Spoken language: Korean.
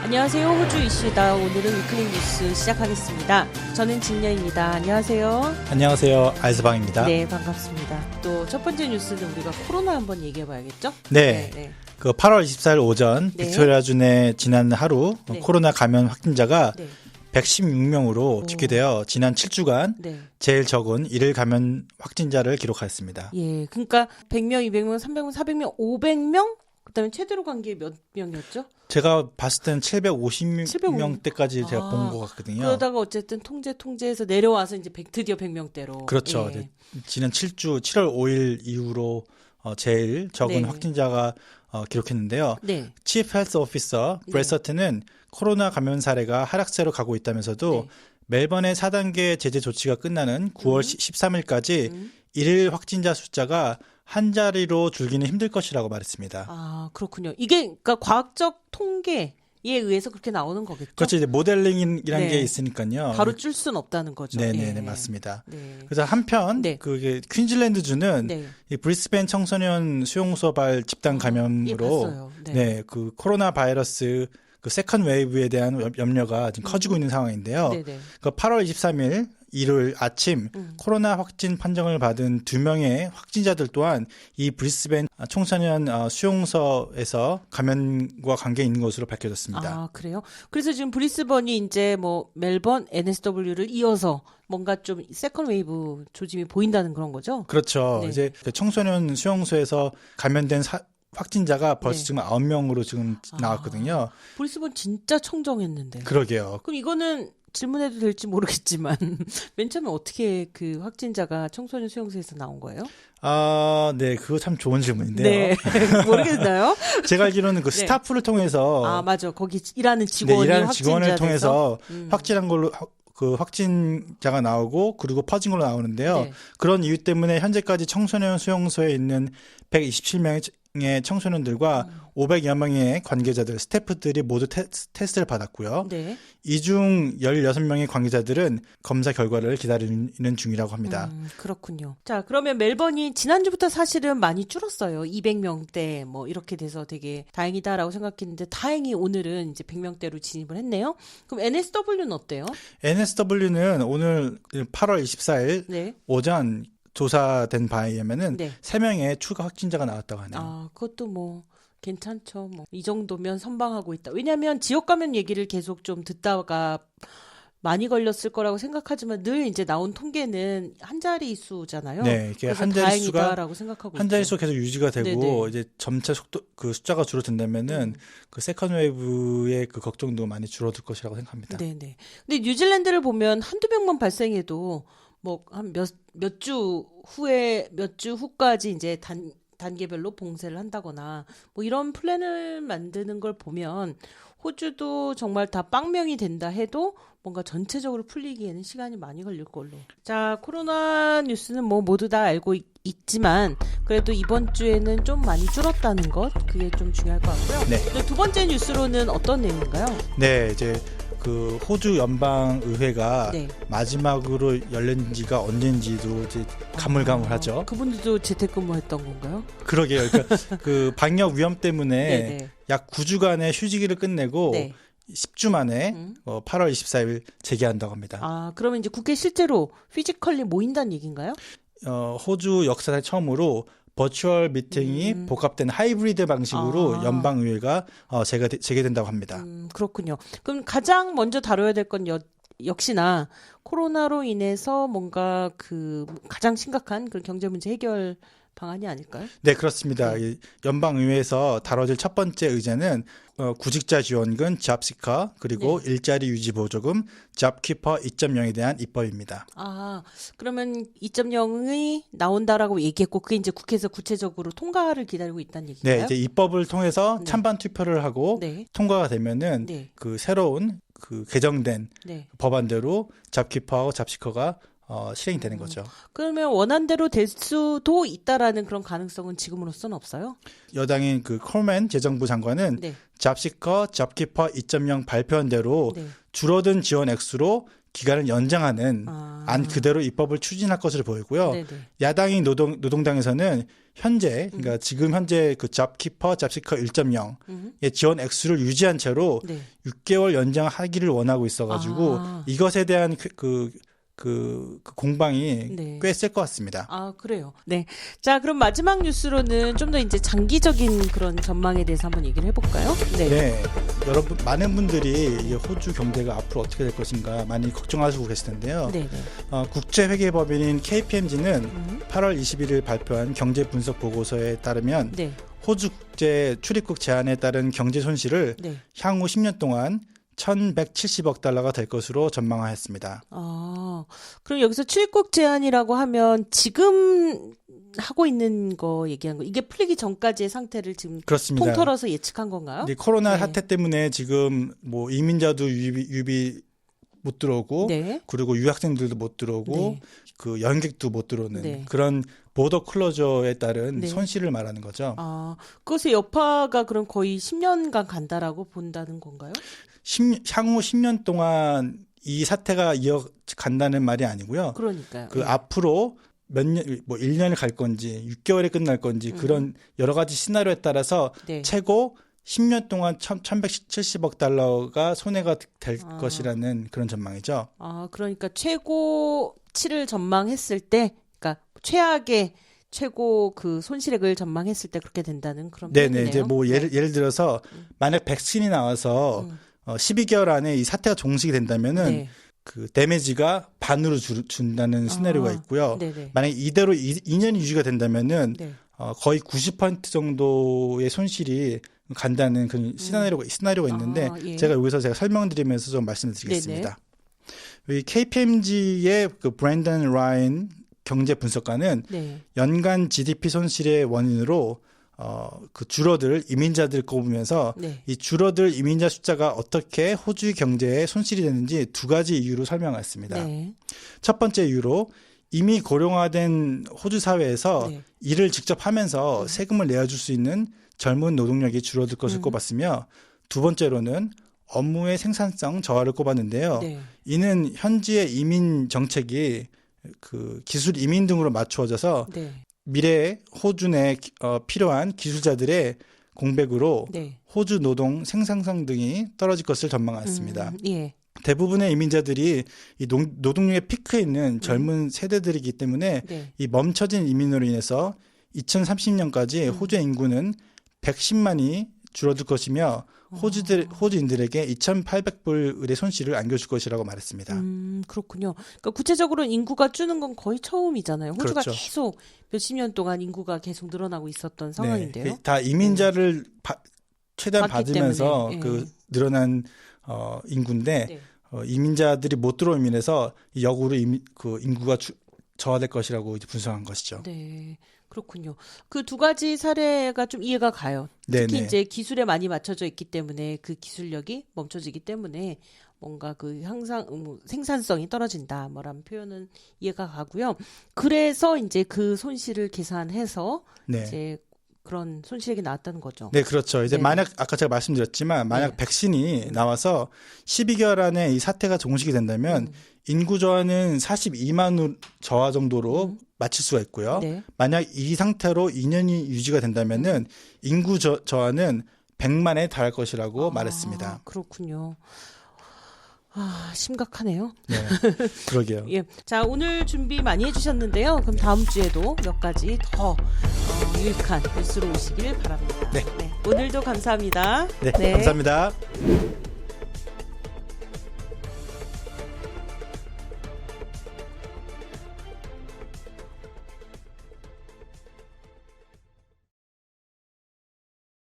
안녕하세요. 호주 이슈다. 오늘은 위클리 뉴스 시작하겠습니다. 저는 진녀입니다. 안녕하세요. 안녕하세요. 알스방입니다. 네, 반갑습니다. 또 첫 번째 뉴스는 우리가 코로나 한번 얘기해봐야겠죠? 네. 그 8월 24일 오전 네. 빅토리아주의 지난 하루 네. 코로나 감염 확진자가 네. 116명으로 집계되어 지난 7주간 네. 제일 적은 일일 감염 확진자를 기록하였습니다. 예, 그러니까 100명, 200명, 300명, 400명, 500명? 그다음에 최대로 간 게 몇 명이었죠? 제가 봤을 때는 750명대까지 제가 본 것 같거든요. 그러다가 어쨌든 통제해서 내려와서 이제 드디어 100명대로. 그렇죠. 예. 지난 7주 7월 5일 이후로 제일 적은 네. 확진자가 기록했는데요. 네. Chief Health Officer 브레서트는 코로나 감염 사례가 하락세로 가고 있다면서도 네. 멜번의 4단계 제재 조치가 끝나는 9월 13일까지 일일 확진자 숫자가 한 자리로 줄기는 힘들 것이라고 말했습니다. 아, 그렇군요. 이게 그러니까 과학적 통계에 의해서 그렇게 나오는 거겠죠? 그렇죠. 이제 모델링이라는 네. 게 있으니까요. 바로 줄 수는 없다는 거죠. 네네, 예. 맞습니다. 네. 그래서 한편 네. 그게 퀸즐랜드주는 네. 이 브리스벤 청소년 수용소발 집단 감염으로 봤어요. 네. 네, 그 코로나 바이러스 그 세컨 웨이브에 대한 염려가 지금 커지고 있는 상황인데요. 네네. 그 8월 23일 일요일 아침 코로나 확진 판정을 받은 2명의 확진자들 또한 이 브리스벤 청소년 수용소에서 감염과 관계 있는 것으로 밝혀졌습니다. 아, 그래요? 그래서 지금 브리스번이 이제 뭐 멜번, NSW를 이어서 뭔가 좀 세컨 웨이브 조짐이 보인다는 그런 거죠? 그렇죠. 네. 이제 그 청소년 수용소에서 감염된 확진자가 벌써 네. 지금 9명으로 지금 나왔거든요. 브리스번 진짜 청정했는데. 그러게요. 그럼 이거는 질문해도 될지 모르겠지만 맨 처음에 어떻게 그 확진자가 청소년 수용소에서 나온 거예요? 아, 네, 그거 참 좋은 질문인데요. 네, 모르겠나요? 제가 알기로는 그 네. 스타프를 통해서 아, 맞아. 거기 일하는 직원이 일하는 직원을 확진자 통해서 돼서? 확진한 걸로 그 확진자가 나오고 그리고 퍼진 걸로 나오는데요. 네. 그런 이유 때문에 현재까지 청소년 수용소에 있는 127명의 청소년들과 500여 명의 관계자들, 스태프들이 모두 테스트를 받았고요. 네. 이 중 16명의 관계자들은 검사 결과를 기다리는 중이라고 합니다. 그렇군요. 자, 그러면 멜번이 지난주부터 사실은 많이 줄었어요. 200명대 뭐 이렇게 돼서 되게 다행이다라고 생각했는데 다행히 오늘은 이제 100명대로 진입을 했네요. 그럼 NSW는 어때요? NSW는 오늘 8월 24일 네. 오전 조사된 바에 의하면은 네. 3명의 추가 확진자가 나왔다고 하네요. 아, 그것도 뭐 괜찮죠. 뭐 이 정도면 선방하고 있다. 왜냐하면 지역 감염 얘기를 계속 좀 듣다가 많이 걸렸을 거라고 생각하지만 늘 이제 나온 통계는 한 자리 수잖아요. 네, 이게 그래서 한 자리 수가 다행이다라고 생각하고 한 자리 있죠. 수 계속 유지가 되고 네네. 이제 점차 속도 그 숫자가 줄어든다면은 그 세컨 웨이브의 그 걱정도 많이 줄어들 것이라고 생각합니다. 네네. 근데 뉴질랜드를 보면 한두 명만 발생해도 뭐 한 몇 주 후까지 이제 단계별로 봉쇄를 한다거나 뭐 이런 플랜을 만드는 걸 보면 호주도 정말 다 빵명이 된다 해도 뭔가 전체적으로 풀리기에는 시간이 많이 걸릴 걸로. 자, 코로나 뉴스는 뭐 모두 다 알고 있지만 그래도 이번 주에는 좀 많이 줄었다는 것 그게 좀 중요할 것 같고요. 네. 두 번째 뉴스로는 어떤 내용인가요? 네, 이제 그 호주 연방 의회가 네. 마지막으로 열린 지가 언젠지도 이제 가물가물하죠. 그분들도 재택근무했던 건가요? 그러게요. 그러니까 그 방역 위험 때문에 네네. 약 9주간의 휴직기를 끝내고 네. 10주 만에 8월 24일 재개한다고 합니다. 아, 그러면 이제 국회 실제로 피지컬리 모인다는 얘기인가요? 호주 역사상 처음으로 버추얼 미팅이 복합된 하이브리드 방식으로 연방의회가 재개된다고 합니다. 그렇군요. 그럼 가장 먼저 다뤄야 될 건 역시나 코로나로 인해서 뭔가 그 가장 심각한 그런 경제 문제 해결 방안이 아닐까요? 네, 그렇습니다. 이 연방의회에서 다뤄질 첫 번째 의제는 구직자 지원금, 잡시커, 그리고 일자리 유지 보조금, 잡키퍼 2.0에 대한 입법입니다. 아, 그러면 2.0이 나온다라고 얘기했고 그게 이제 국회에서 구체적으로 통과를 기다리고 있다는 얘기인가요? 네, 이제 입법을 통해서 찬반 투표를 하고 네. 통과가 되면은 네. 그 새로운 그 개정된 네. 법안대로 잡키퍼하고 잡시커가 실행이 되는 거죠. 그러면 원안대로 될 수도 있다라는 그런 가능성은 지금으로서는 없어요? 여당인 그 콜맨 재정부 장관은 네. 잡시커, 잡키퍼 2.0 발표한 대로 네. 줄어든 지원 액수로 기간을 연장하는 안 그대로 입법을 추진할 것으로 보이고요. 네네. 야당인 노동당에서는 현재 그러니까 지금 현재 그 잡키퍼 1.0의 지원 액수를 유지한 채로 네. 6개월 연장하기를 원하고 있어가지고 이것에 대한 그 공방이 네. 꽤 셀 것 같습니다. 아, 그래요. 네. 자, 그럼 마지막 뉴스로는 좀 더 이제 장기적인 그런 전망에 대해서 한번 얘기를 해볼까요? 네. 네, 여러분 많은 분들이 이 호주 경제가 앞으로 어떻게 될 것인가 많이 걱정하시고 계실 텐데요. 네네. 국제회계법인인 KPMG는 8월 21일 발표한 경제 분석 보고서에 따르면 네. 호주 국제 출입국 제한에 따른 경제 손실을 네. 향후 10년 동안 1,170억 달러가 될 것으로 전망하였습니다. 아, 그럼 여기서 출입국 제한이라고 하면 지금 하고 있는 거 얘기한 거 이게 풀리기 전까지의 상태를 지금 그렇습니다. 통틀어서 예측한 건가요? 이 코로나 네. 사태 때문에 지금 뭐 이민자도 유비 못 들어오고 네. 그리고 유학생들도 못 들어오고 네. 그 여행객도 못 들어오는 네. 그런 보더 클로저에 따른 네. 손실을 말하는 거죠. 아, 그것의 여파가 그럼 거의 10년간 간다라고 본다는 건가요? 향후 10년 동안 이 사태가 이어간다는 말이 아니고요. 그러니까요. 그 네. 앞으로 몇 년, 뭐 1년을 갈 건지 6개월에 끝날 건지 그런 여러 가지 시나리오에 따라서 네. 최고 10년 동안 1,170억 달러가 손해가 될 것이라는 그런 전망이죠. 아, 그러니까 최고치를 전망했을 때, 그러니까 최악의 최고 그 손실액을 전망했을 때 그렇게 된다는 그런 네네. 표현이네요. 이제 뭐 예를 들어서 만약 백신이 나와서 12개월 안에 이 사태가 종식이 된다면은 네. 그 데미지가 반으로 준다는 시나리오가 있고요. 네네. 만약 이대로 2년이 유지가 된다면은 네. 거의 90% 정도의 손실이 간다는 그런 시나리오가 있는데 예. 제가 여기서 설명드리면서 좀 말씀드리겠습니다. 이 KPMG의 그 브랜던 라인 경제 분석가는 네. 연간 GDP 손실의 원인으로 그 줄어들 이민자들 꼽으면서 네. 이 줄어들 이민자 숫자가 어떻게 호주 경제에 손실이 되는지 두 가지 이유로 설명했습니다. 네. 첫 번째 이유로 이미 고령화된 호주 사회에서 네. 일을 직접 하면서 세금을 내어줄 수 있는 젊은 노동력이 줄어들 것을 꼽았으며 두 번째로는 업무의 생산성 저하를 꼽았는데요. 네. 이는 현지의 이민 정책이 그 기술 이민 등으로 맞추어져서 네. 미래에 호주 내 필요한 기술자들의 공백으로 네. 호주 노동 생산성 등이 떨어질 것을 전망했습니다. 예. 대부분의 이민자들이 이 노동력의 피크에 있는 젊은 세대들이기 때문에 네. 이 멈춰진 이민으로 인해서 2030년까지 호주의 인구는 110만이 줄어들 것이며 호주인들에게 2,800불의 손실을 안겨줄 것이라고 말했습니다. 그렇군요. 그러니까 구체적으로는 인구가 주는 건 거의 처음이잖아요. 호주가 그렇죠. 계속 몇십 년 동안 인구가 계속 늘어나고 있었던 상황인데요. 네, 다 이민자를 최대한 받기 받으면서 때문에, 그 늘어난 인구인데 네. 이민자들이 못 들어옴 인해서 역으로 그 인구가 저하될 것이라고 이제 분석한 것이죠. 네. 그렇군요. 그 두 가지 사례가 좀 이해가 가요. 특히 네네. 이제 기술에 많이 맞춰져 있기 때문에 그 기술력이 멈춰지기 때문에 뭔가 그 생산성이 떨어진다. 뭐라는 표현은 이해가 가고요. 그래서 이제 그 손실을 계산해서 네. 이제 그런 손실액이 나왔다는 거죠. 네, 그렇죠. 이제 네네. 만약 아까 제가 말씀드렸지만 만약 네. 백신이 나와서 12개월 안에 이 사태가 종식이 된다면 인구 저하는 42만 저하 정도로 맞출 수가 있고요. 네. 만약 이 상태로 2년이 유지가 된다면은 인구 저하는 100만에 달할 것이라고 말했습니다. 그렇군요. 아, 심각하네요. 네, 그러게요. 예. 자, 오늘 준비 많이 해주셨는데요. 그럼 다음 주에도 몇 가지 더 유익한 뉴스로 오시길 바랍니다. 네. 오늘도 감사합니다. 네, 감사합니다.